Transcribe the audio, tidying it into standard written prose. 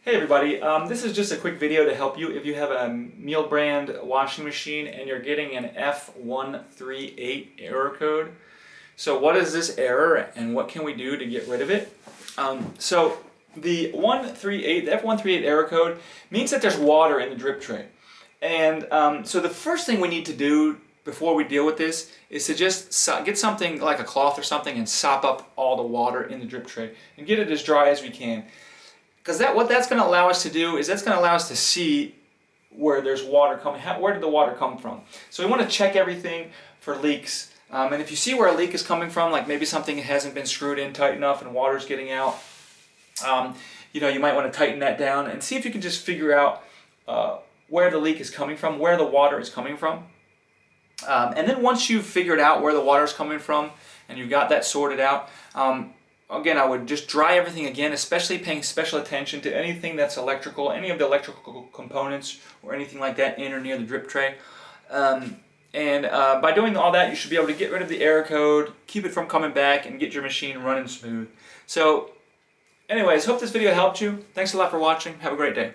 Hey everybody, this is just a quick video to help you if you have a Miele brand washing machine and you're getting an F138 error code. So what is this error and what can we do to get rid of it? So the F138 error code means that there's water in the drip tray. And so the first thing we need to do before we deal with this is to just get something like a cloth or something and sop up all the water in the drip tray and get it as dry as we can. Because what that's going to allow us to do is that's going to allow us to see where there's water coming. Where did the water come from? So we want to check everything for leaks. And if you see where a leak is coming from, like maybe something hasn't been screwed in tight enough and water's getting out, you might want to tighten that down and see if you can just figure out where the leak is coming from, where the water is coming from. And then once you've figured out where the water is coming from and you've got that sorted out, again, I would just dry everything again, especially paying special attention to anything that's electrical, any of the electrical components or anything like that in or near the drip tray. By doing all that, you should be able to get rid of the error code, keep it from coming back, and get your machine running smooth. So anyways, hope this video helped you. Thanks a lot for watching. Have a great day.